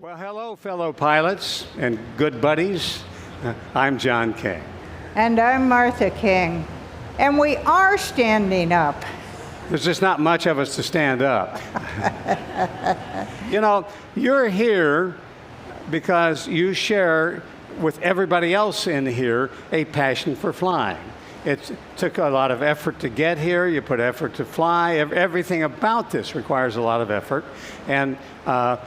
Well, hello, fellow pilots and good buddies. I'm John King. And I'm Martha King. And we are standing up. There's just not much of us to stand up. You know, you're here because you share with everybody else in here a passion for flying. It took a lot of effort to get here. You put effort to fly. Everything about this requires a lot of effort. And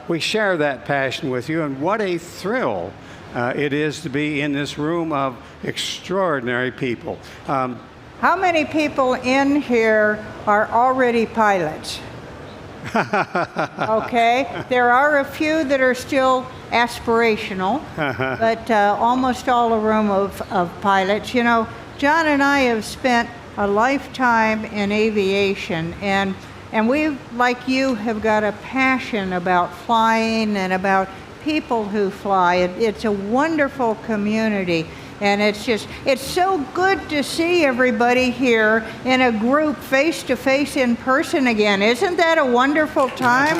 we share that passion with you. And what a thrill it is to be in this room of extraordinary people. How many people in here are already pilots? Okay, there are a few that are still aspirational, but almost all a room of pilots. You know, John and I have spent a lifetime in aviation, and we, like you, have got a passion about flying and about people who fly. It's a wonderful community, and it's so good to see everybody here in a group, face-to-face in person again. Isn't that a wonderful time?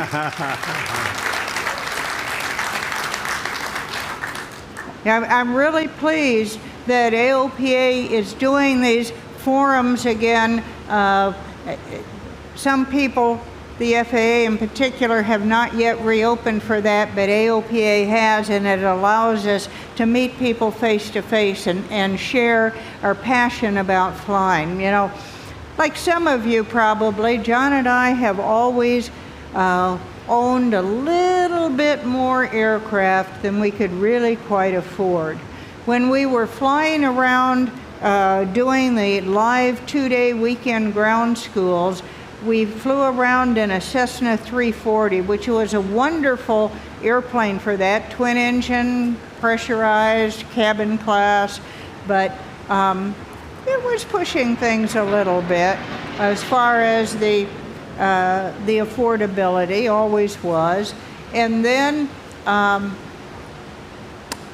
I'm really pleased that AOPA is doing these forums again. Some people, the FAA in particular, have not yet reopened for that, but AOPA has, and it allows us to meet people face to face and share our passion about flying. You know, like some of you probably, John and I have always owned a little bit more aircraft than we could really quite afford. When we were flying around doing the live 2-day weekend ground schools, we flew around in a Cessna 340, which was a wonderful airplane for that, twin engine, pressurized, cabin class, but it was pushing things a little bit as far as the affordability, always was. And then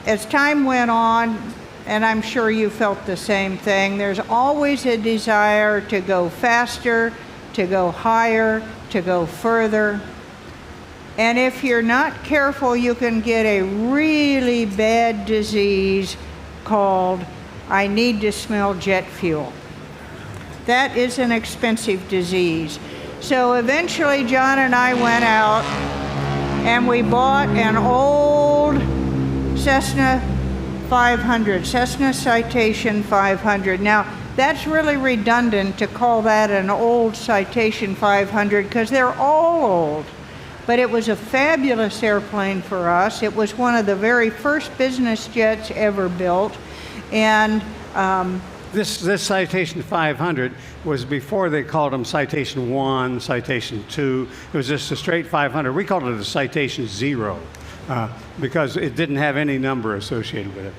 as time went on, and I'm sure you felt the same thing, there's always a desire to go faster, to go higher, to go further. And if you're not careful, you can get a really bad disease called I need to smell jet fuel. That is an expensive disease. So eventually John and I went out and we bought an old Cessna 500, Cessna Citation 500. Now, that's really redundant to call that an old Citation 500 because they're all old. But it was a fabulous airplane for us. It was one of the very first business jets ever built. And This Citation 500 was before they called them Citation 1, Citation 2. It was just a straight 500. We called it a Citation 0 because it didn't have any number associated with it.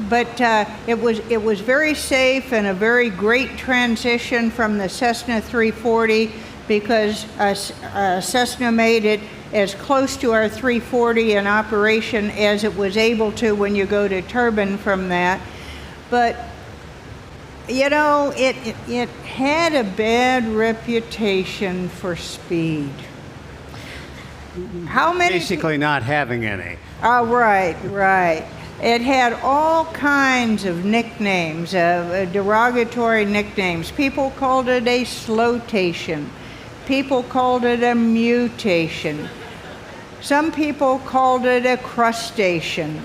But it was very safe and a very great transition from the Cessna 340 because Cessna made it as close to our 340 in operation as it was able to when you go to turbine from that. But, you know, it had a bad reputation for speed. How many? Basically not having any. Oh, right. It had all kinds of nicknames, derogatory nicknames. People called it a slotation. People called it a mutation. Some people called it a crustacean.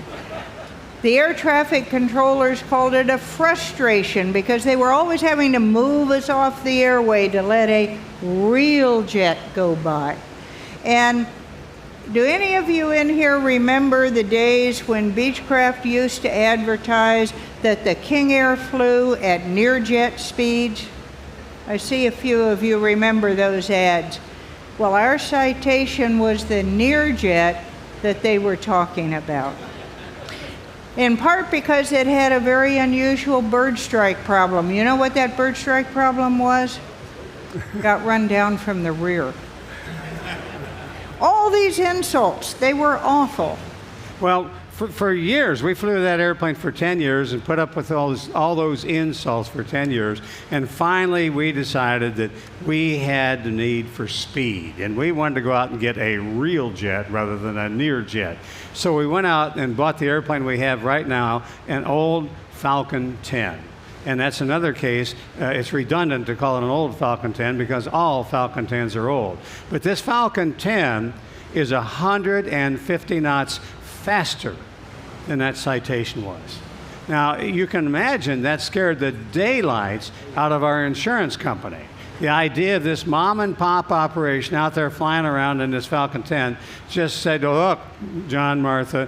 The air traffic controllers called it a frustration because they were always having to move us off the airway to let a real jet go by. And do any of you in here remember the days when Beechcraft used to advertise that the King Air flew at near jet speeds? I see a few of you remember those ads. Well, our Citation was the near jet that they were talking about. In part because it had a very unusual bird strike problem. You know what that bird strike problem was? Got run down from the rear. All these insults, they were awful. Well, for years. We flew that airplane for 10 years and put up with all those insults for 10 years. And finally, we decided that we had the need for speed. And we wanted to go out and get a real jet rather than a near jet. So we went out and bought the airplane we have right now, an old Falcon 10. And that's another case. It's redundant to call it an old Falcon 10 because all Falcon 10s are old. But this Falcon 10 is 150 knots faster than that Citation was. Now, you can imagine that scared the daylights out of our insurance company. The idea of this mom and pop operation out there flying around in this Falcon 10 just said, oh, look, John, Martha,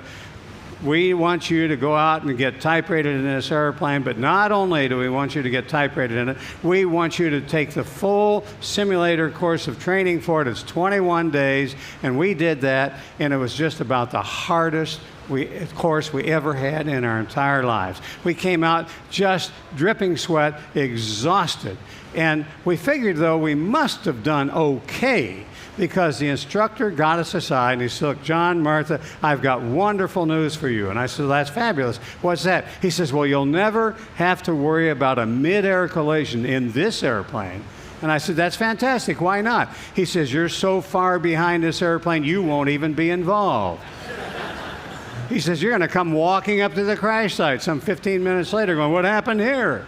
we want you to go out and get type rated in this airplane, but not only do we want you to get type rated in it, we want you to take the full simulator course of training for it. It's 21 days, and we did that, and it was just about the hardest course we ever had in our entire lives. We came out just dripping sweat, exhausted, and we figured, though, we must have done okay, because the instructor got us aside and he said, look, John, Martha, I've got wonderful news for you. And I said, well, that's fabulous. What's that? He says, well, you'll never have to worry about a mid-air collision in this airplane. And I said, that's fantastic. Why not? He says, you're so far behind this airplane, you won't even be involved. He says, you're going to come walking up to the crash site some 15 minutes later going, what happened here?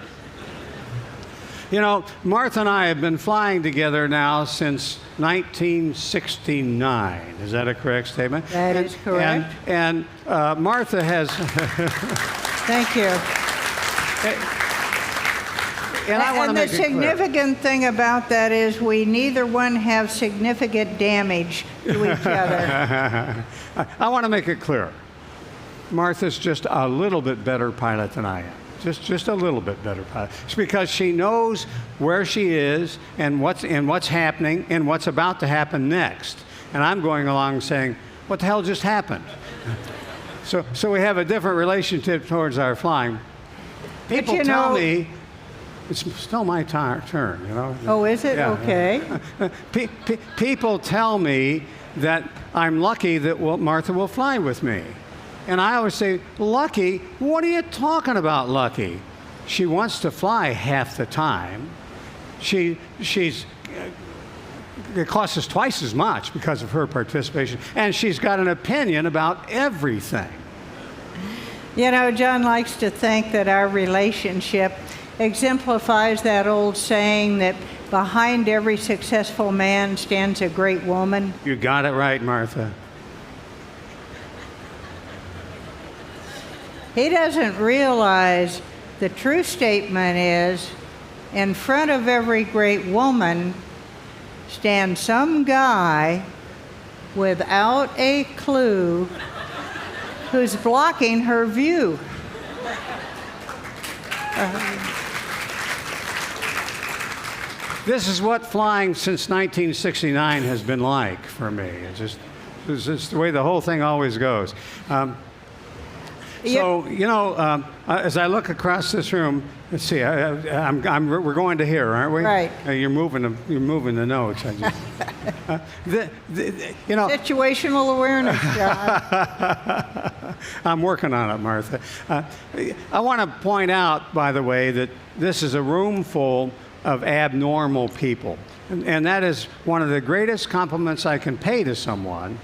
You know, Martha and I have been flying together now since 1969. Is that a correct statement? That is correct. And Martha has... Thank you. And I want to make the significant thing about that is we neither one have significant damage to each other. I want to make it clear. Martha's just a little bit better pilot than I am. Just a little bit better pilot. It's because she knows where she is and what's happening and what's about to happen next. And I'm going along saying, what the hell just happened? So we have a different relationship towards our flying. People tell me, it's still my turn, you know. Oh, is it? Yeah. Okay. People tell me that I'm lucky that Martha will fly with me. And I always say, lucky? What are you talking about, lucky? She wants to fly half the time. It costs us twice as much because of her participation. And she's got an opinion about everything. You know, John likes to think that our relationship exemplifies that old saying that behind every successful man stands a great woman. You got it right, Martha. He doesn't realize the true statement is, in front of every great woman stands some guy without a clue who's blocking her view. This is what flying since 1969 has been like for me. It's just the way the whole thing always goes. So, you know, as I look across this room, let's see, we're going to here, aren't we? Right. You're moving the notes. You know, situational awareness, John. I'm working on it, Martha. I want to point out, by the way, that this is a room full of abnormal people. And that is one of the greatest compliments I can pay to someone,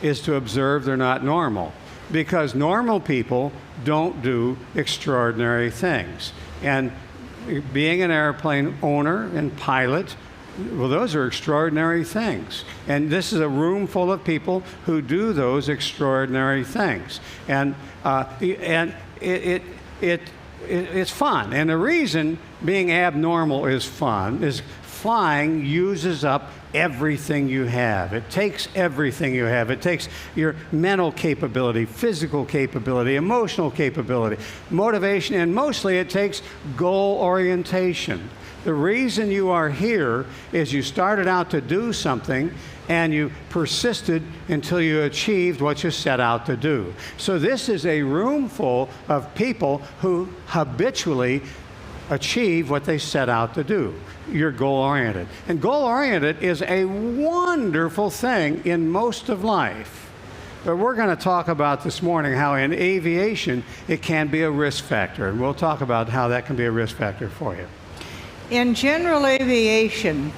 is to observe they're not normal. Because normal people don't do extraordinary things. And being an airplane owner and pilot, well, those are extraordinary things. And this is a room full of people who do those extraordinary things. And it's fun. And the reason being abnormal is fun is flying uses up everything you have. It takes everything you have. It takes your mental capability, physical capability, emotional capability, motivation, and mostly it takes goal orientation. The reason you are here is you started out to do something and you persisted until you achieved what you set out to do. So this is a room full of people who habitually achieve what they set out to do. You're goal-oriented. And goal-oriented is a wonderful thing in most of life. But we're going to talk about this morning how in aviation it can be a risk factor, and we'll talk about how that can be a risk factor for you. In general aviation,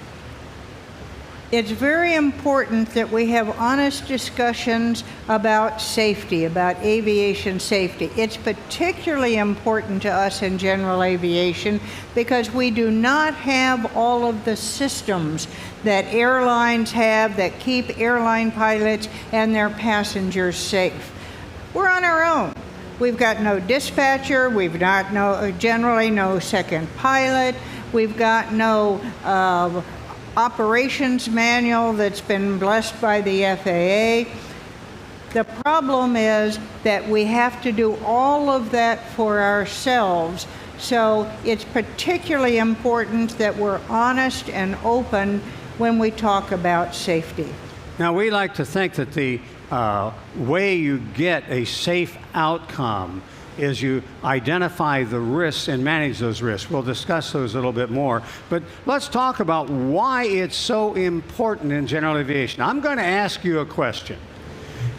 it's very important that we have honest discussions about safety, about aviation safety. It's particularly important to us in general aviation because we do not have all of the systems that airlines have that keep airline pilots and their passengers safe. We're on our own. We've got no dispatcher, we've got generally no second pilot, we've got no operations manual that's been blessed by the FAA. The problem is that we have to do all of that for ourselves. So it's particularly important that we're honest and open when we talk about safety. Now, we like to think that the way you get a safe outcome is you identify the risks and manage those risks. We'll discuss those a little bit more. But let's talk about why it's so important in general aviation. I'm going to ask you a question.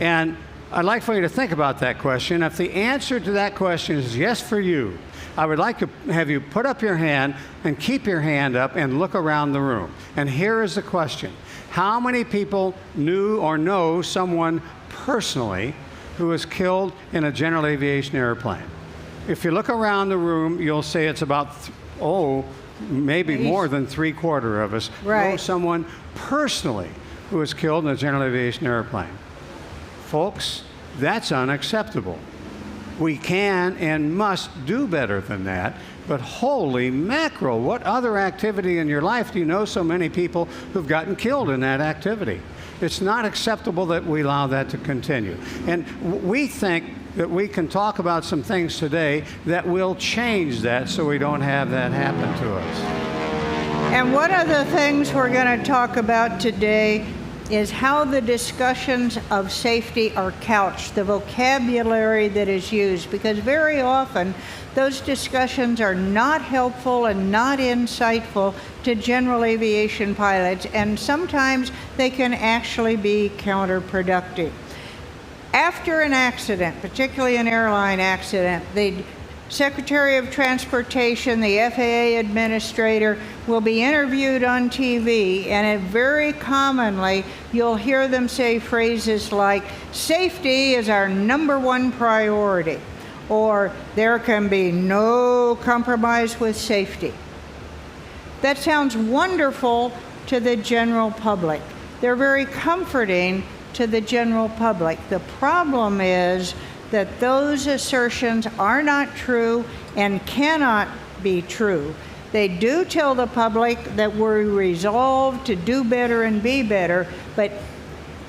And I'd like for you to think about that question. If the answer to that question is yes for you, I would like to have you put up your hand and keep your hand up and look around the room. And here is the question. How many people knew or know someone personally who was killed in a general aviation airplane? If you look around the room, you'll say it's about, maybe more than 3/4 of us know someone personally who was killed in a general aviation airplane. Folks, that's unacceptable. We can and must do better than that, but holy mackerel, what other activity in your life do you know so many people who've gotten killed in that activity? It's not acceptable that we allow that to continue. And we think that we can talk about some things today that will change that so we don't have that happen to us. And one of the things we're going to talk about today is how the discussions of safety are couched, the vocabulary that is used, because very often those discussions are not helpful and not insightful to general aviation pilots, and sometimes they can actually be counterproductive. After an accident, particularly an airline accident, the Secretary of Transportation, the FAA administrator, will be interviewed on TV, and very commonly you'll hear them say phrases like, "Safety is our #1 priority," or "There can be no compromise with safety." That sounds wonderful to the general public. They're very comforting to the general public. The problem is that those assertions are not true and cannot be true. They do tell the public that we're resolved to do better and be better, but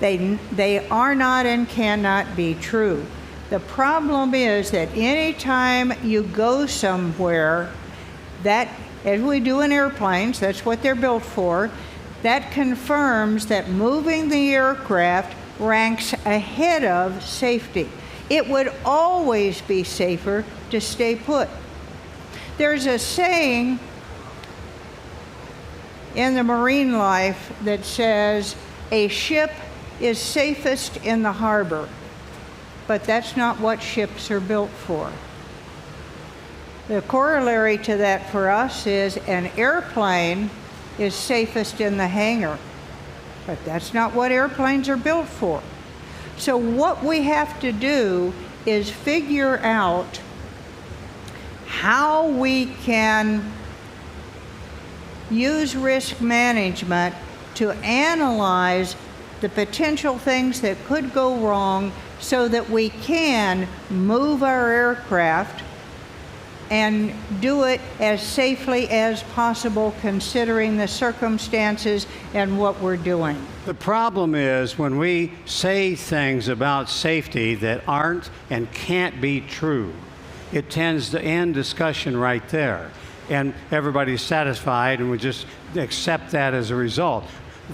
they are not and cannot be true. The problem is that anytime you go somewhere, that, as we do in airplanes, that's what they're built for, that confirms that moving the aircraft ranks ahead of safety. It would always be safer to stay put. There's a saying in the marine life that says, "A ship is safest in the harbor," but that's not what ships are built for. The corollary to that for us is an airplane is safest in the hangar, but that's not what airplanes are built for. So what we have to do is figure out how we can use risk management to analyze the potential things that could go wrong so that we can move our aircraft and do it as safely as possible considering the circumstances and what we're doing. The problem is when we say things about safety that aren't and can't be true, it tends to end discussion right there. And everybody's satisfied and we just accept that as a result.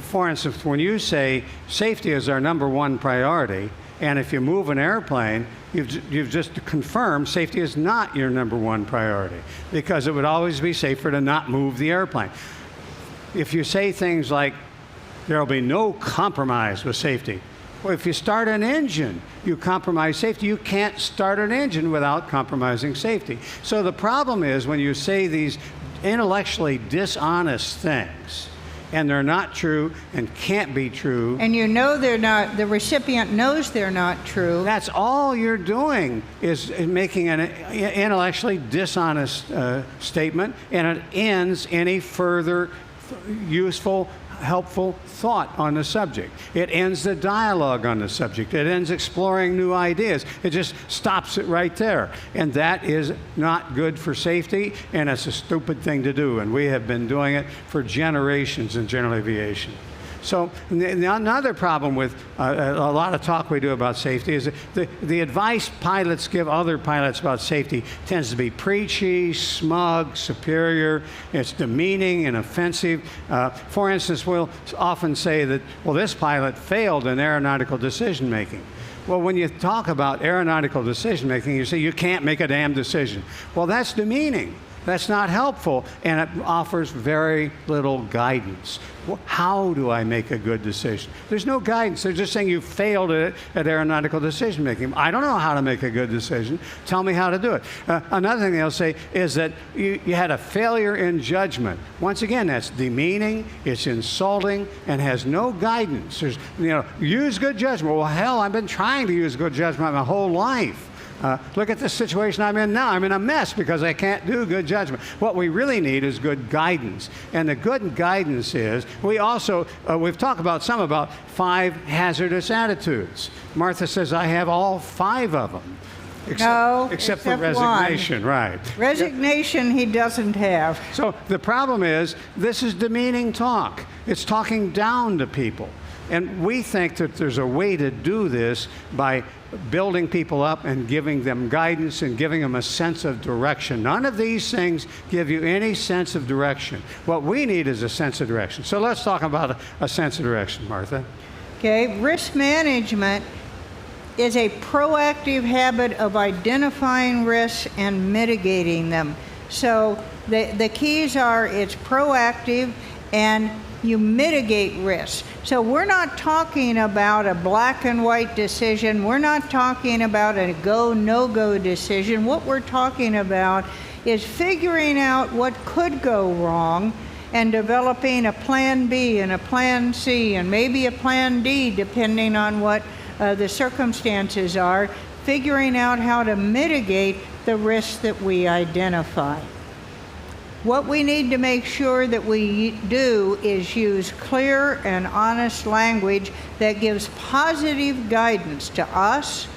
For instance, when you say safety is our #1 priority, and if you move an airplane, you've just confirmed safety is not your #1 priority, because it would always be safer to not move the airplane. If you say things like, "There will be no compromise with safety," Well, if you start an engine, you compromise safety. You can't start an engine without compromising safety. So the problem is when you say these intellectually dishonest things, and they're not true and can't be true. And you know they're not, the recipient knows they're not true. That's all you're doing is making an intellectually dishonest statement, and it ends any further useful, helpful thought on the subject. It ends the dialogue on the subject. It ends exploring new ideas. It just stops it right there. And that is not good for safety, and it's a stupid thing to do. And we have been doing it for generations in general aviation. So another problem with a lot of talk we do about safety is the advice pilots give other pilots about safety tends to be preachy, smug, superior. It's demeaning and offensive. For instance, we'll often say that, well, this pilot failed in aeronautical decision making. Well, when you talk about aeronautical decision making, you say you can't make a damn decision. Well, that's demeaning. That's not helpful, and it offers very little guidance. How do I make a good decision? There's no guidance. They're just saying you failed at aeronautical decision making. I don't know how to make a good decision. Tell me how to do it. Another thing they'll say is that you had a failure in judgment. Once again, that's demeaning, it's insulting, and has no guidance. There's, use good judgment. Well, hell, I've been trying to use good judgment my whole life. Look at the situation I'm in now. I'm in a mess because I can't do good judgment. What we really need is good guidance. And the good guidance is, we've talked about 5 hazardous attitudes. Martha says, I have all 5 of them. Except for resignation, one. Right. Resignation he doesn't have. So the problem is, this is demeaning talk. It's talking down to people. And we think that there's a way to do this by building people up and giving them guidance and giving them a sense of direction. None of these things give you any sense of direction. What we need is a sense of direction. So let's talk about a sense of direction, Martha. Okay, risk management is a proactive habit of identifying risks and mitigating them. So the keys are it's proactive and you mitigate risks. So we're not talking about a black and white decision. We're not talking about a go, no-go decision. What we're talking about is figuring out what could go wrong and developing a plan B and a plan C and maybe a plan D, depending on what the circumstances are, figuring out how to mitigate the risks that we identify. What we need to make sure that we do is use clear and honest language that gives positive guidance to us,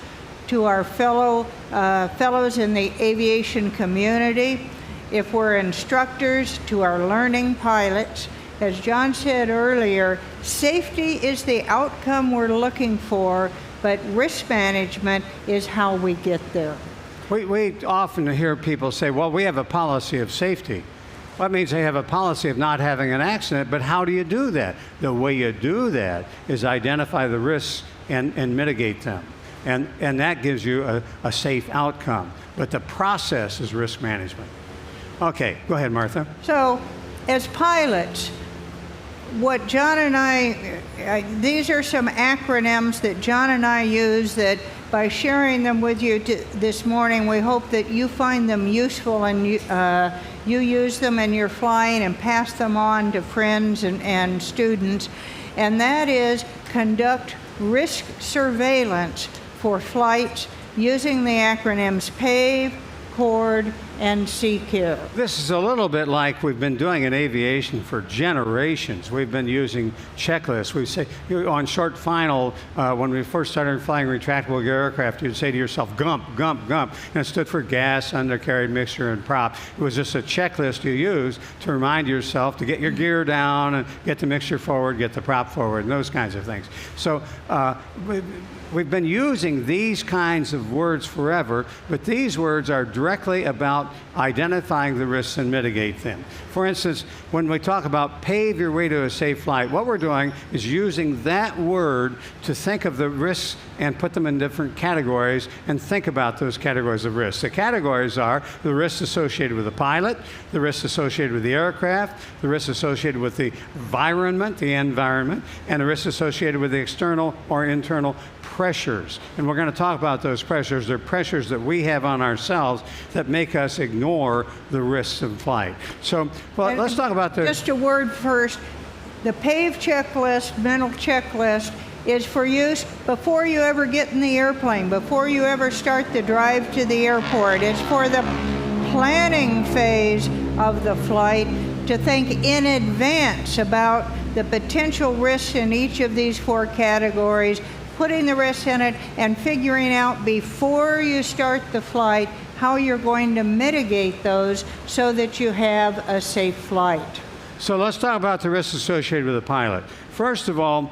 to our fellows in the aviation community, if we're instructors, to our learning pilots. As John said earlier, safety is the outcome we're looking for, but risk management is how we get there. We often hear people say, well, we have a policy of safety. Well, that means they have a policy of not having an accident, but how do you do that? The way you do that is identify the risks and mitigate them. And that gives you a safe outcome. But the process is risk management. Okay, go ahead, Martha. So, as pilots, what John and these are some acronyms that John and I use that by sharing them with you this morning, we hope that you find them useful and you use them in your flying and pass them on to friends and students. And that is conduct risk surveillance for flights using the acronyms PAVE, CORD, and CARE. This is a little bit like we've been doing in aviation for generations. We've been using checklists. We say on short final, when we first started flying retractable aircraft, you'd say to yourself, GUMP, GUMP, GUMP. And it stood for gas, undercarriage, mixture, and prop. It was just a checklist you used to remind yourself to get your gear down and get the mixture forward, get the prop forward, and those kinds of things. So we've been using these kinds of words forever, but these words are directly about identifying the risks and mitigate them. For instance, when we talk about pave your way to a safe flight, what we're doing is using that word to think of the risks and put them in different categories and think about those categories of risks. The categories are the risks associated with the pilot, the risks associated with the aircraft, the risks associated with the environment, and the risks associated with the external or internal pressures. And we're going to talk about those pressures. They're pressures that we have on ourselves that make us ignore the risks of flight. So, well, let's talk about the... Just a word first. The PAVE checklist, mental checklist, is for use before you ever get in the airplane, before you ever start the drive to the airport. It's for the planning phase of the flight to think in advance about the potential risks in each of these 4 categories, putting the risks in it, and figuring out before you start the flight how you're going to mitigate those so that you have a safe flight. So let's talk about the risks associated with the pilot. First of all,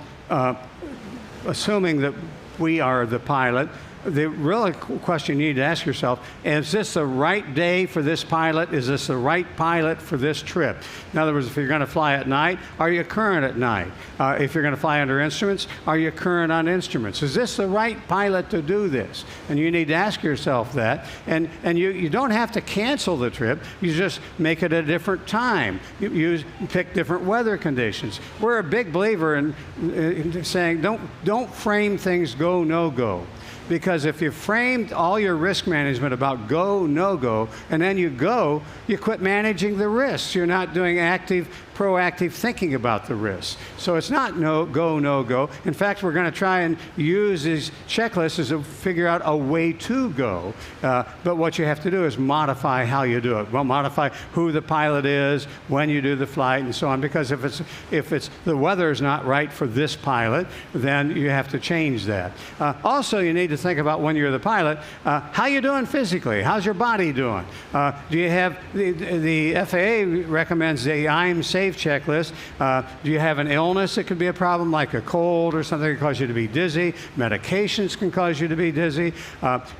assuming that we are the pilot, the real question you need to ask yourself, is this the right day for this pilot? Is this the right pilot for this trip? In other words, if you're going to fly at night, are you current at night? If you're going to fly under instruments, are you current on instruments? Is this the right pilot to do this? And you need to ask yourself that. And you don't have to cancel the trip. You just make it a different time. You pick different weather conditions. We're a big believer in saying don't frame things go, no go. Because if you framed all your risk management about go, no go, and then you go, you quit managing the risks. You're not doing active, proactive thinking about the risks. So it's not go, no go. In fact, we're going to try and use these checklists to figure out a way to go. But what you have to do is modify how you do it. Well, modify who the pilot is, when you do the flight, and so on. Because if it's the weather is not right for this pilot, then you have to change that. Also, you need to think about when you're the pilot, how you doing physically? How's your body doing? Do you have the FAA recommends the I'm safe checklist. Do you have an illness that could be a problem, like a cold or something that can cause you to be dizzy? Medications can cause you to be dizzy.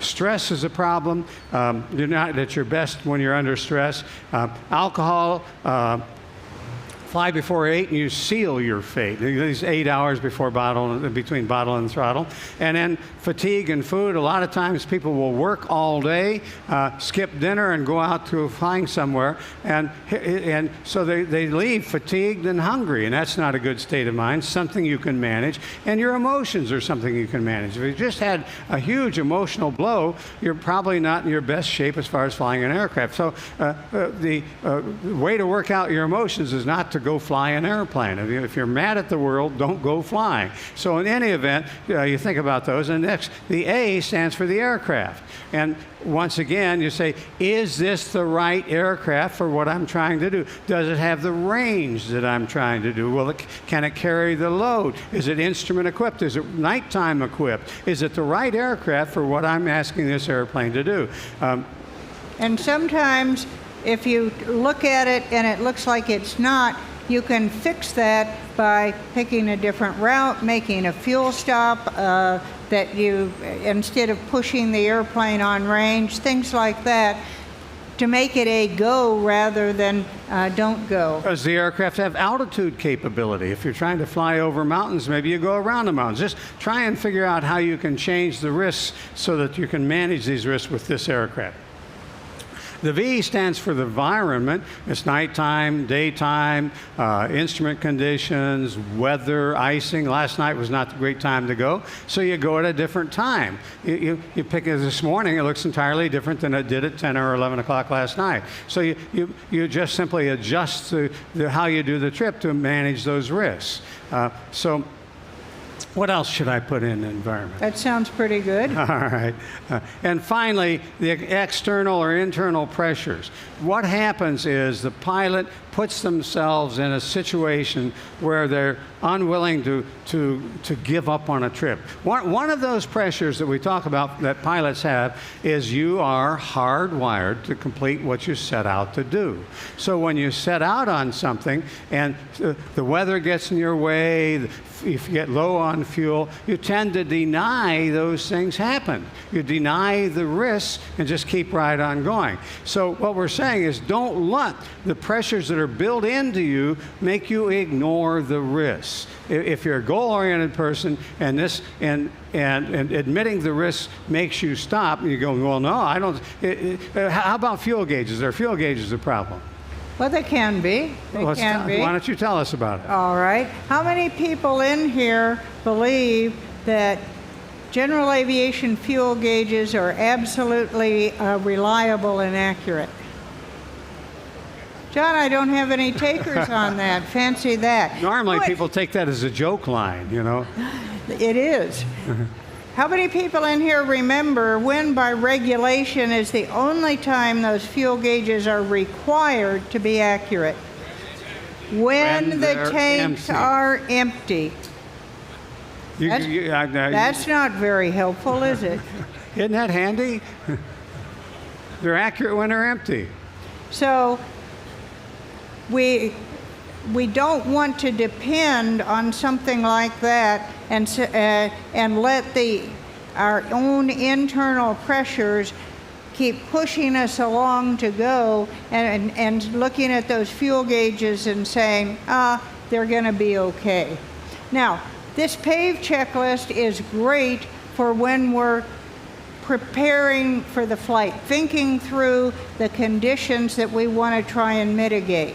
Stress is a problem. You're not at your best when you're under stress. Alcohol. Fly before 8 and you seal your fate. These 8 hours between bottle and throttle. And then fatigue and food. A lot of times people will work all day, skip dinner and go out to flying somewhere. And so they leave fatigued and hungry. And that's not a good state of mind. Something you can manage. And your emotions are something you can manage. If you just had a huge emotional blow, you're probably not in your best shape as far as flying an aircraft. So the way to work out your emotions is not to go fly an airplane. If you're mad at the world, don't go flying. So in any event, you think about those. And next, the A stands for the aircraft. And once again, you say, is this the right aircraft for what I'm trying to do? Does it have the range that I'm trying to do? Can it carry the load? Is it instrument equipped? Is it nighttime equipped? Is it the right aircraft for what I'm asking this airplane to do? And sometimes, if you look at it and it looks like it's not, you can fix that by picking a different route, making a fuel stop, that you, instead of pushing the airplane on range, things like that, to make it a go rather than don't go. Does the aircraft have altitude capability? If you're trying to fly over mountains, maybe you go around the mountains. Just try and figure out how you can change the risks so that you can manage these risks with this aircraft. The V stands for the environment. It's nighttime, daytime, instrument conditions, weather, icing. Last night was not the great time to go, so you go at a different time. You pick it this morning, it looks entirely different than it did at 10 or 11 o'clock last night. So you just simply adjust how you do the trip to manage those risks. So what else should I put in the environment? That sounds pretty good. All right. And finally, the external or internal pressures. What happens is the pilot puts themselves in a situation where they're unwilling to give up on a trip. One of those pressures that we talk about that pilots have is you are hardwired to complete what you set out to do. So when you set out on something and the weather gets in your way, if you get low on fuel, you tend to deny those things happen. You deny the risks and just keep right on going. So what we're saying is don't let the pressures that are built into you make you ignore the risks. If you're a goal-oriented person and admitting the risks makes you stop, and you go, well, no, I don't. How about fuel gauges? Are fuel gauges a problem? Well, they can be. They can be. Why don't you tell us about it? All right. How many people in here believe that general aviation fuel gauges are absolutely reliable and accurate? John, I don't have any takers on that. Fancy that. Normally, people take that as a joke line, you know. It is. How many people in here remember when, by regulation, is the only time those fuel gauges are required to be accurate? When the tanks are empty. That's not very helpful, is it? Isn't that handy? They're accurate when they're empty. So we don't want to depend on something like that and let our own internal pressures keep pushing us along to go and looking at those fuel gauges and saying, they're going to be okay. Now, this PAVE checklist is great for when we're preparing for the flight, thinking through the conditions that we want to try and mitigate.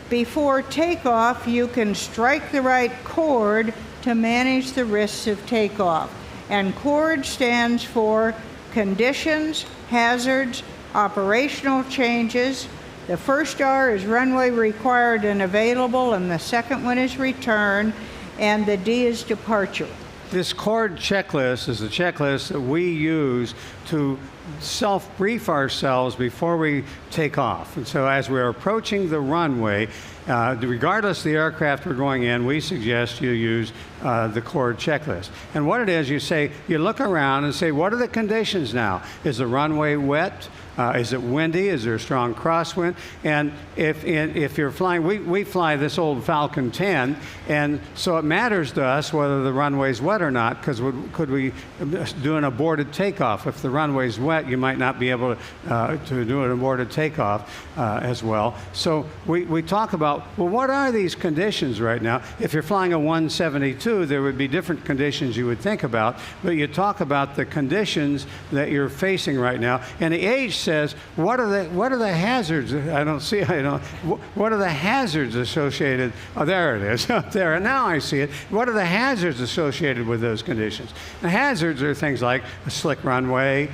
Before takeoff, you can strike the right chord to manage the risks of takeoff. And chord stands for conditions, hazards, operational changes. The first R is runway required and available, and the second one is return, and the D is departure. This chord checklist is a checklist that we use to self-brief ourselves before we take off. And so as we're approaching the runway, regardless of the aircraft we're going in, we suggest you use the chord checklist. And what it is, you look around and say, what are the conditions now? Is the runway wet? Is it windy? Is there a strong crosswind? And if you're flying, we fly this old Falcon 10, and so it matters to us whether the runway's wet or not, because could we do an aborted takeoff? If the runway's wet, you might not be able to do an aborted takeoff as well. So we talk about, well, what are these conditions right now? If you're flying a 172, there would be different conditions you would think about, but you talk about the conditions that you're facing right now. And the age says, what are the hazards? I don't see, what are the hazards associated? Oh, there it is, up there, and now I see it. What are the hazards associated with those conditions? The hazards are things like a slick runway,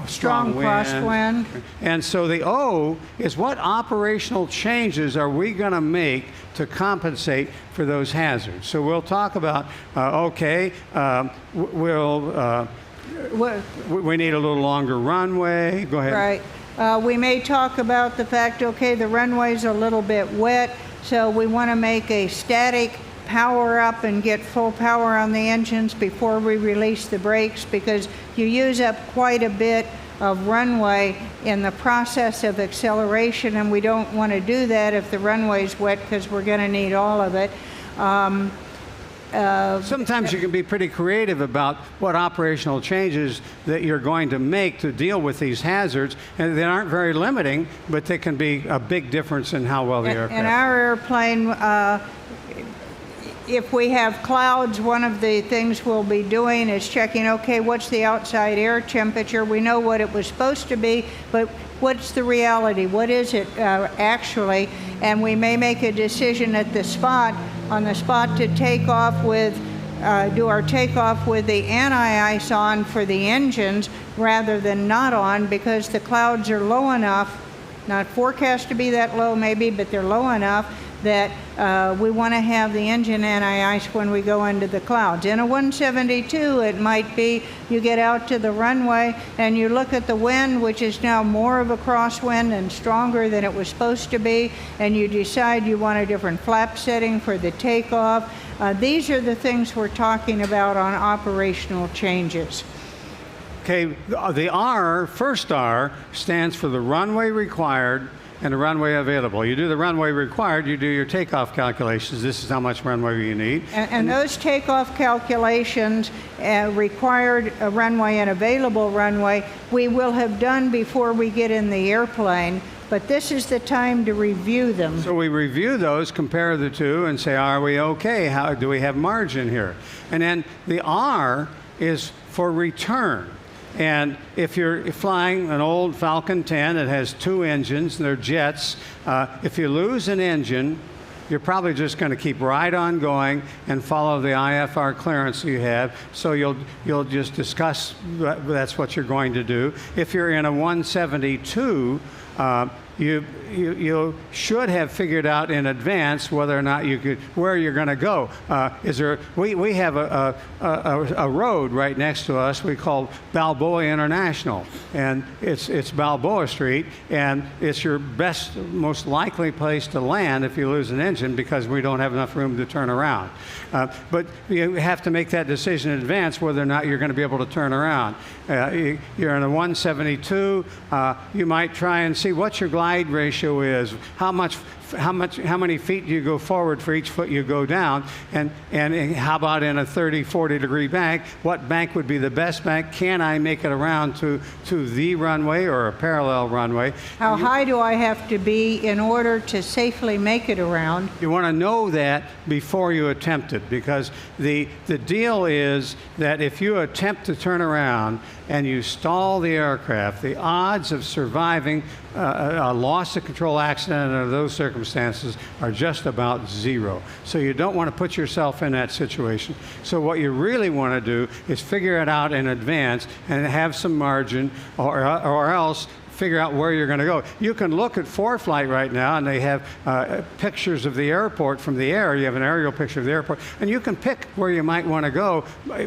strong wind. Crosswind. And so the O is what operational changes are we going to make to compensate for those hazards. So we'll talk about, we need a little longer runway. Go ahead. Right. We may talk about the fact, the runway's a little bit wet, so we want to make a static power up and get full power on the engines before we release the brakes, because you use up quite a bit of runway in the process of acceleration, and we don't want to do that if the runway's wet, because we're going to need all of it. Sometimes you can be pretty creative about what operational changes that you're going to make to deal with these hazards, and they aren't very limiting, but they can be a big difference in how well the aircraft. In our airplane, if we have clouds, one of the things we'll be doing is checking, what's the outside air temperature? We know what it was supposed to be, but what's the reality? What is it actually? And we may make a decision on the spot to take off with, do our takeoff with the anti-ice on for the engines rather than not on, because the clouds are low enough, not forecast to be that low maybe, but they're low enough that we want to have the engine anti-ice when we go into the clouds. In a 172, it might be you get out to the runway and you look at the wind, which is now more of a crosswind and stronger than it was supposed to be, and you decide you want a different flap setting for the takeoff. These are the things we're talking about on operational changes. Okay, the R, first R, stands for the runway required and the runway available. You do the runway required, you do your takeoff calculations. This is how much runway you need. And those takeoff calculations, required runway and available runway, we will have done before we get in the airplane, but this is the time to review them. So we review those, compare the two, and say, are we okay? How do we have margin here? And then the R is for return. And if you're flying an old Falcon 10 that has 2 engines, and they're jets, if you lose an engine, you're probably just going to keep right on going and follow the IFR clearance you have. So you'll just discuss that's what you're going to do. If you're in a 172, you should have figured out in advance whether or not you could, where you're going to go. We have a road right next to us we call Balboa International, and it's Balboa Street, and it's your best, most likely place to land if you lose an engine because we don't have enough room to turn around. But you have to make that decision in advance whether or not you're going to be able to turn around. You're in a 172. You might try and see what your glide ratio is, how many feet you go forward for each foot you go down, and how about in a 30, 40 degree bank, what bank would be the best bank? Can I make it around to the runway or a parallel runway? How high do I have to be in order to safely make it around? You want to know that before you attempt it, because the deal is that if you attempt to turn around and you stall the aircraft, the odds of surviving a loss of control accident under those circumstances are just about 0. So you don't want to put yourself in that situation. So what you really want to do is figure it out in advance and have some margin, or else figure out where you're going to go. You can look at ForeFlight right now, and they have pictures of the airport from the air. You have an aerial picture of the airport, and you can pick where you might want to go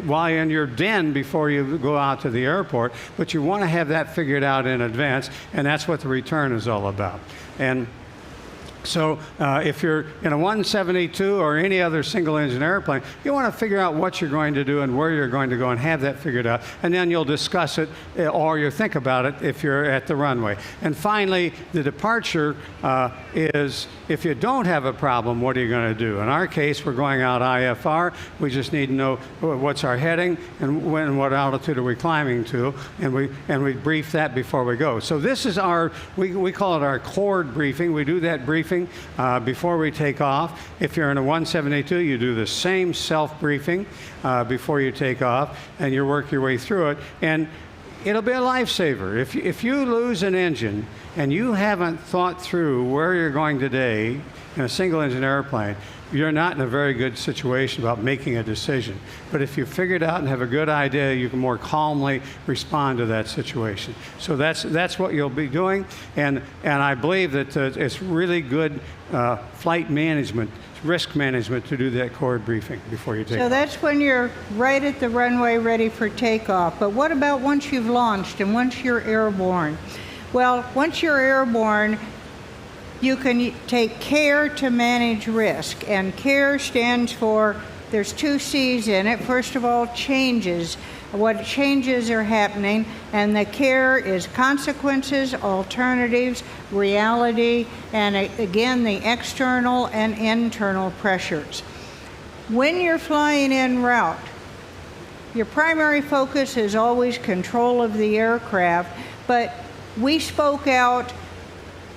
while you're in your den before you go out to the airport. But you want to have that figured out in advance, and that's what the return is all about. And so if you're in a 172 or any other single-engine airplane, you want to figure out what you're going to do and where you're going to go and have that figured out. And then you'll discuss it or you'll think about it if you're at the runway. And finally, the departure is if you don't have a problem, what are you going to do? In our case, we're going out IFR. We just need to know what's our heading and what altitude are we climbing to, and we brief that before we go. So this is we call it our chord briefing. We do that briefing before we take off. If you're in a 172, you do the same self-briefing before you take off, and you work your way through it. And it'll be a lifesaver. If you lose an engine and you haven't thought through where you're going today in a single-engine airplane, you're not in a very good situation about making a decision. But if you figure it out and have a good idea, you can more calmly respond to that situation. So that's what you'll be doing, and I believe that it's really good flight management, risk management to do that chord briefing before you take off. So that's when you're right at the runway ready for takeoff. But what about once you've launched and once you're airborne? Well, once you're airborne, you can take care to manage risk. And care stands for, there's 2 C's in it. First of all, changes. What changes are happening. And the care is consequences, alternatives, reality, and again, the external and internal pressures. When you're flying en route, your primary focus is always control of the aircraft, but we spoke out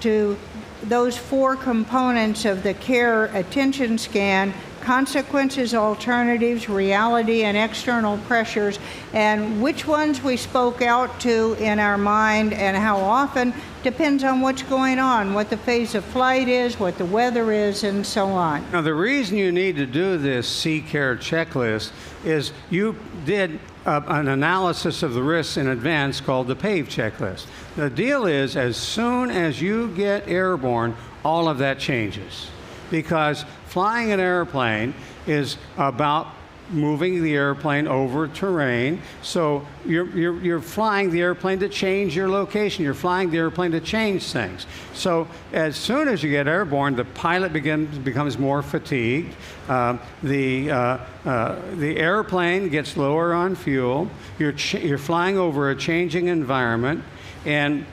to those 4 components of the care attention scan: consequences, alternatives, reality, and external pressures. And which ones we spoke out to in our mind and how often depends on what's going on, what the phase of flight is, what the weather is, and so on. Now, the reason you need to do this C-Care checklist is you did an analysis of the risks in advance called the PAVE checklist. The deal is, as soon as you get airborne, all of that changes. because flying an airplane is about moving the airplane over terrain. So you're flying the airplane to change your location. You're flying the airplane to change things. So as soon as you get airborne, the pilot becomes more fatigued. The airplane gets lower on fuel. You're flying over a changing environment, and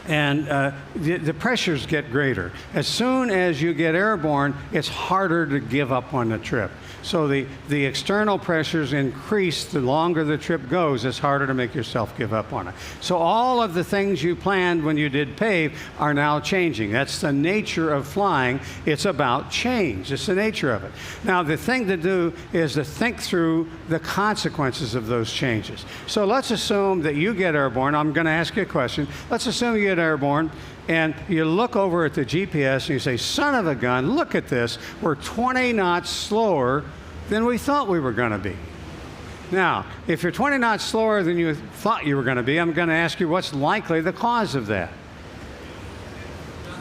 the pressures get greater. As soon as you get airborne, it's harder to give up on the trip. So the external pressures increase the longer the trip goes. It's harder to make yourself give up on it. So all of the things you planned when you did PAVE are now changing. That's the nature of flying. It's about change. It's the nature of it. Now, the thing to do is to think through the consequences of those changes. So let's assume that you get airborne. I'm going to ask you a question. Let's assume you get airborne, and you look over at the GPS and you say, son of a gun, look at this. We're 20 knots slower than we thought we were going to be. Now, if you're 20 knots slower than you thought you were going to be, I'm going to ask you what's likely the cause of that.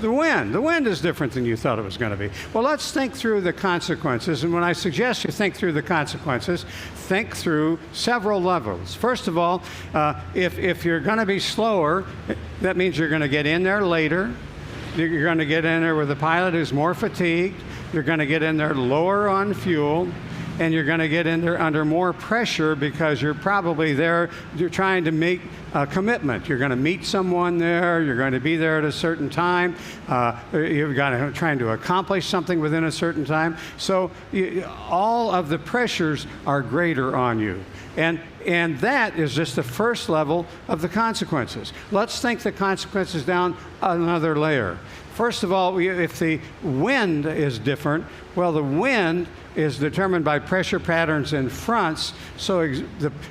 The wind. The wind is different than you thought it was going to be. Well, let's think through the consequences. And when I suggest you think through the consequences, think through several levels. First of all, if you're going to be slower, that means you're going to get in there later. You're going to get in there with a pilot who's more fatigued. You're going to get in there lower on fuel. And you're going to get in there under more pressure because you're probably there, you're trying to make a commitment. You're going to meet someone there, you're going to be there at a certain time, you've got to trying to accomplish something within a certain time. So all of the pressures are greater on you. And that is just the first level of the consequences. Let's think the consequences down another layer. First of all, if the wind is different, well, the wind is determined by pressure patterns in fronts, so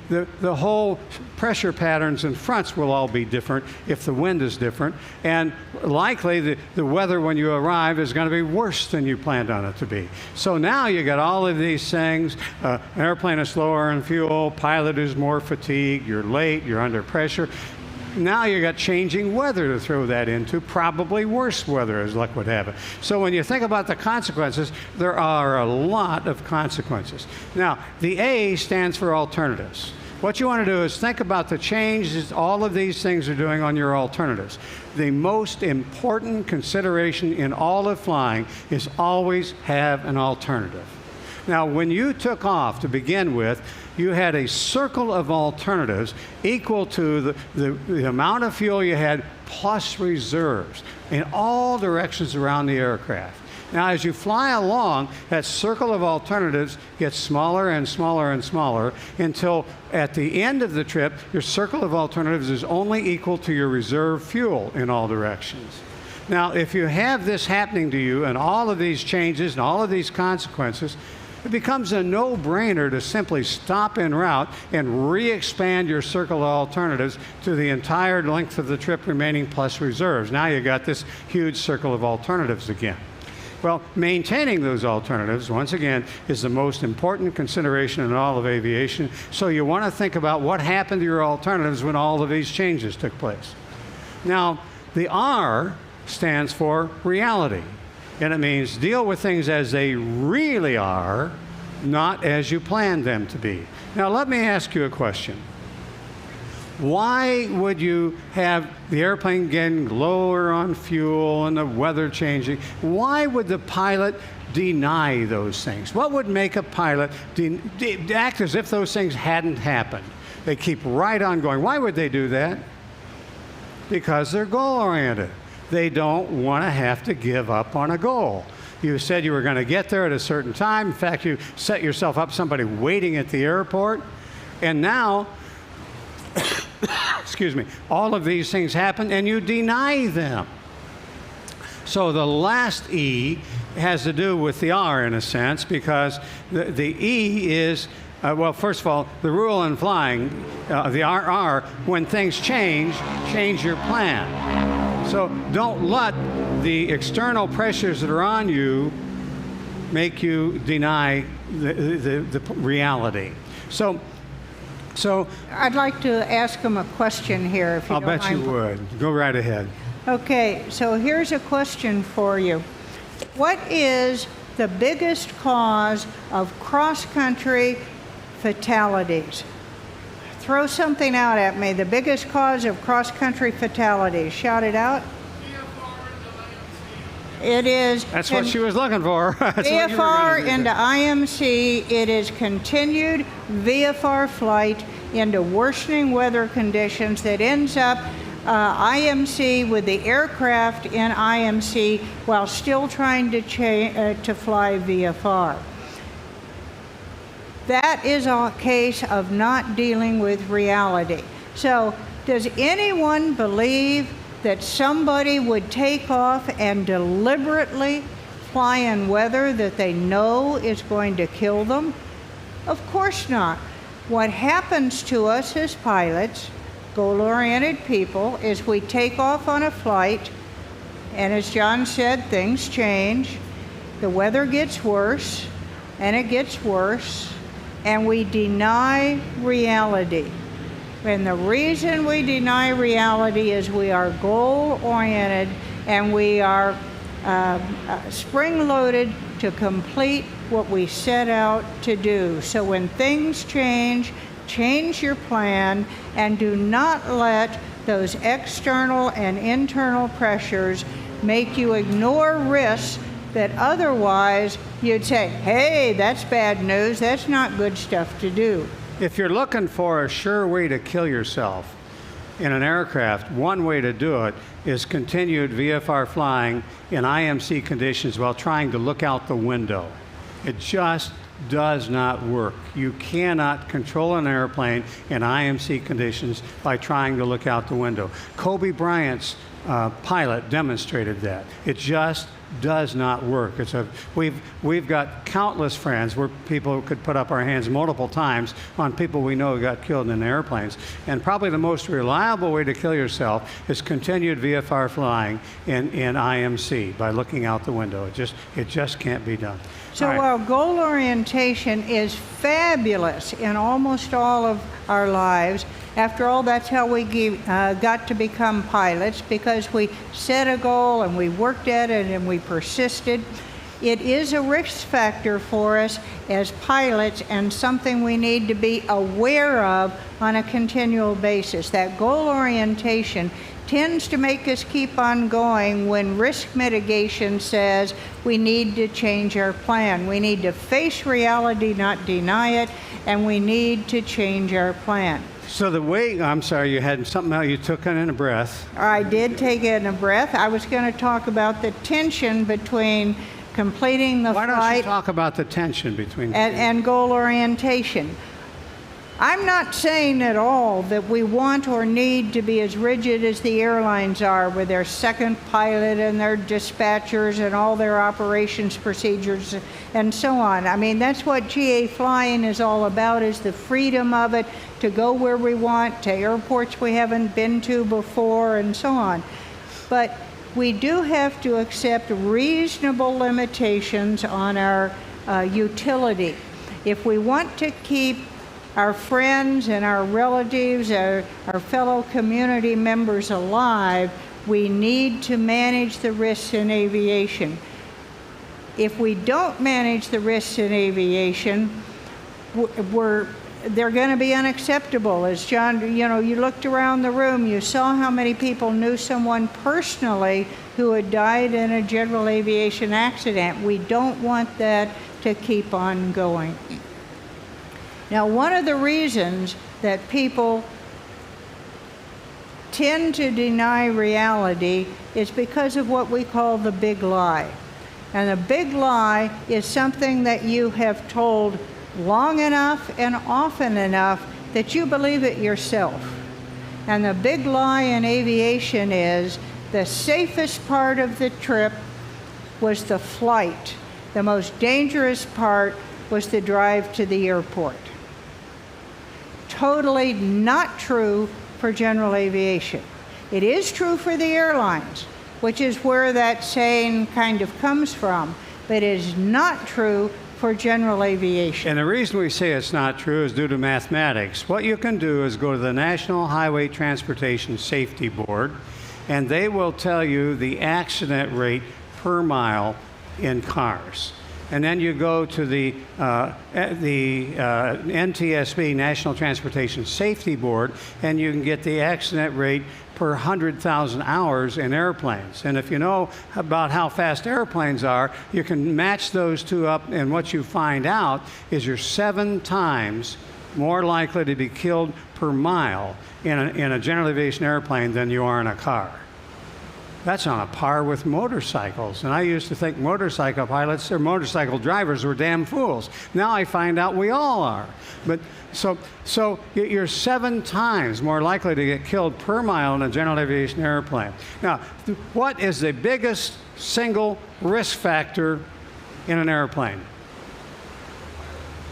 the whole pressure patterns in fronts will all be different if the wind is different, and likely the weather when you arrive is going to be worse than you planned on it to be. So now you got all of these things, an airplane is slower on fuel, pilot is more fatigued, you're late, you're under pressure. Now you got changing weather to throw that into, probably worse weather as luck would have it. So when you think about the consequences, there are a lot of consequences. Now, the A stands for alternatives. What you want to do is think about the changes all of these things are doing on your alternatives. The most important consideration in all of flying is always have an alternative. Now, when you took off to begin with, you had a circle of alternatives equal to the amount of fuel you had plus reserves in all directions around the aircraft. Now, as you fly along, that circle of alternatives gets smaller and smaller and smaller until at the end of the trip, your circle of alternatives is only equal to your reserve fuel in all directions. Now, if you have this happening to you and all of these changes and all of these consequences, it becomes a no-brainer to simply stop en route and re-expand your circle of alternatives to the entire length of the trip remaining plus reserves. Now you got this huge circle of alternatives again. Well, maintaining those alternatives, once again, is the most important consideration in all of aviation. So you want to think about what happened to your alternatives when all of these changes took place. Now, the R stands for reality. And it means deal with things as they really are, not as you planned them to be. Now, let me ask you a question. Why would you have the airplane getting lower on fuel and the weather changing? Why would the pilot deny those things? What would make a pilot act as if those things hadn't happened? They keep right on going. Why would they do that? Because they're goal-oriented. They don't want to have to give up on a goal. You said you were going to get there at a certain time. In fact, you set yourself up somebody waiting at the airport. And now, excuse me, all of these things happen and you deny them. So the last E has to do with the R in a sense, because the E is, well, first of all, the rule in flying, the RR, when things change your plan. So don't let the external pressures that are on you make you deny the reality. So I'd like to ask him a question here, if you I'll don't bet you mind. would. Go right ahead. Okay, so here's a question for you. What is the biggest cause of cross-country fatalities? Throw something out at me. The biggest cause of cross-country fatalities. Shout it out. It is. That's what she was looking for. That's VFR into IMC. It is continued VFR flight into worsening weather conditions that ends up IMC with the aircraft in IMC while still trying to fly VFR. That is a case of not dealing with reality. So, does anyone believe that somebody would take off and deliberately fly in weather that they know is going to kill them? Of course not. What happens to us as pilots, goal-oriented people, is we take off on a flight, and as John said, things change. The weather gets worse, and it gets worse, and we deny reality. And the reason we deny reality is we are goal-oriented and we are spring-loaded to complete what we set out to do. So when things change, change your plan and do not let those external and internal pressures make you ignore risks that otherwise you'd say, hey, that's bad news, that's not good stuff to do. If you're looking for a sure way to kill yourself in an aircraft, one way to do it is continued VFR flying in IMC conditions while trying to look out the window. It just does not work. You cannot control an airplane in IMC conditions by trying to look out the window. Kobe Bryant's pilot demonstrated that. It just does not work. We've got countless friends where people could put up our hands multiple times on people we know who got killed in airplanes. And probably the most reliable way to kill yourself is continued VFR flying in IMC by looking out the window. It just can't be done. So while goal orientation is fabulous in almost all of our lives, after all, that's how we got to become pilots, because we set a goal and we worked at it and we persisted. It is a risk factor for us as pilots and something we need to be aware of on a continual basis. That goal orientation tends to make us keep on going when risk mitigation says we need to change our plan. We need to face reality, not deny it, and we need to change our plan. So the way, I'm sorry, you had something else, you took in a breath. I did take in a breath. I was going to talk about the tension between completing the flight. Why don't you talk about the tension between and goal orientation. I'm not saying at all that we want or need to be as rigid as the airlines are with their second pilot and their dispatchers and all their operations procedures and so on. I mean, that's what GA flying is all about, is the freedom of it to go where we want, to airports we haven't been to before and so on. But we do have to accept reasonable limitations on our utility. If we want to keep our friends and our relatives, our fellow community members alive, we need to manage the risks in aviation. If we don't manage the risks in aviation, they're going to be unacceptable. As John, you looked around the room, you saw how many people knew someone personally who had died in a general aviation accident. We don't want that to keep on going. Now, one of the reasons that people tend to deny reality is because of what we call the big lie. And the big lie is something that you have told long enough and often enough that you believe it yourself. And the big lie in aviation is the safest part of the trip was the flight. The most dangerous part was the drive to the airport. Totally not true for general aviation. It is true for the airlines, which is where that saying kind of comes from, but it is not true for general aviation. And the reason we say it's not true is due to mathematics. What you can do is go to the National Highway Transportation Safety Board, and they will tell you the accident rate per mile in cars. And then you go to the NTSB, National Transportation Safety Board, and you can get the accident rate per 100,000 hours in airplanes. And if you know about how fast airplanes are, you can match those two up, and what you find out is you're 7 times more likely to be killed per mile in a general aviation airplane than you are in a car. That's on a par with motorcycles. And I used to think motorcycle pilots or motorcycle drivers were damn fools. Now I find out we all are. But so you're 7 times more likely to get killed per mile in a general aviation airplane. Now, what is the biggest single risk factor in an airplane?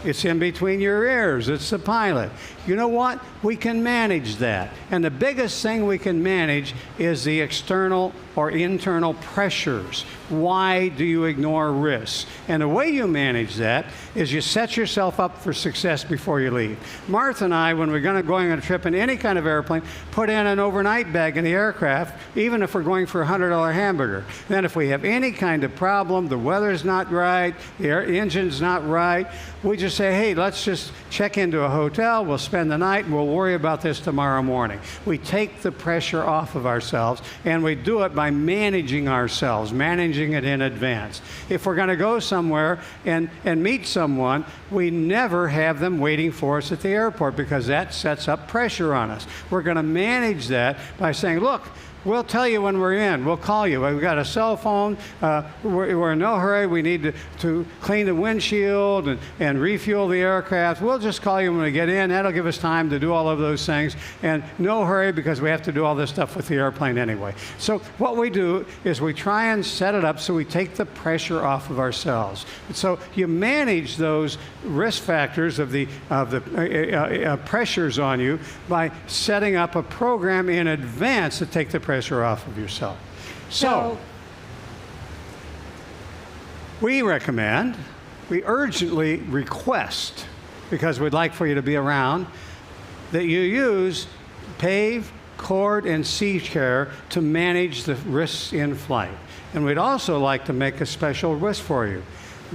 It's in between your ears. It's the pilot. You know what? We can manage that. And the biggest thing we can manage is the external or internal pressures. Why do you ignore risks? And the way you manage that is you set yourself up for success before you leave. Martha and I, when we're going on a trip in any kind of airplane, put in an overnight bag in the aircraft, even if we're going for a $100 hamburger. Then if we have any kind of problem, the weather's not right, the engine's not right, we just say, hey, let's just check into a hotel, we'll spend the night, and we'll worry about this tomorrow morning. We take the pressure off of ourselves, and we do it by managing ourselves, managing it in advance. If we're going to go somewhere and meet someone, we never have them waiting for us at the airport, because that sets up pressure on us. We're going to manage that by saying, look, we'll tell you when we're in. We'll call you. We've got a cell phone. We're in no hurry. We need to clean the windshield and refuel the aircraft. We'll just call you when we get in. That'll give us time to do all of those things. And no hurry, because we have to do all this stuff with the airplane anyway. So what we do is we try and set it up so we take the pressure off of ourselves. So you manage those risk factors of the pressures on you by setting up a program in advance to take the pressure off of yourself. So we urgently request, because we'd like for you to be around, that you use PAVE, CORD, and C-Care to manage the risks in flight. And we'd also like to make a special wish for you.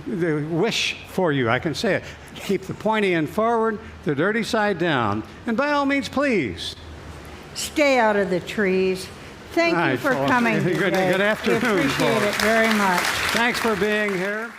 The wish for you, I can say it. Keep the pointy end forward, the dirty side down, and by all means, please, stay out of the trees. Thank you for coming today. Good afternoon. We appreciate it very much. Thanks for being here.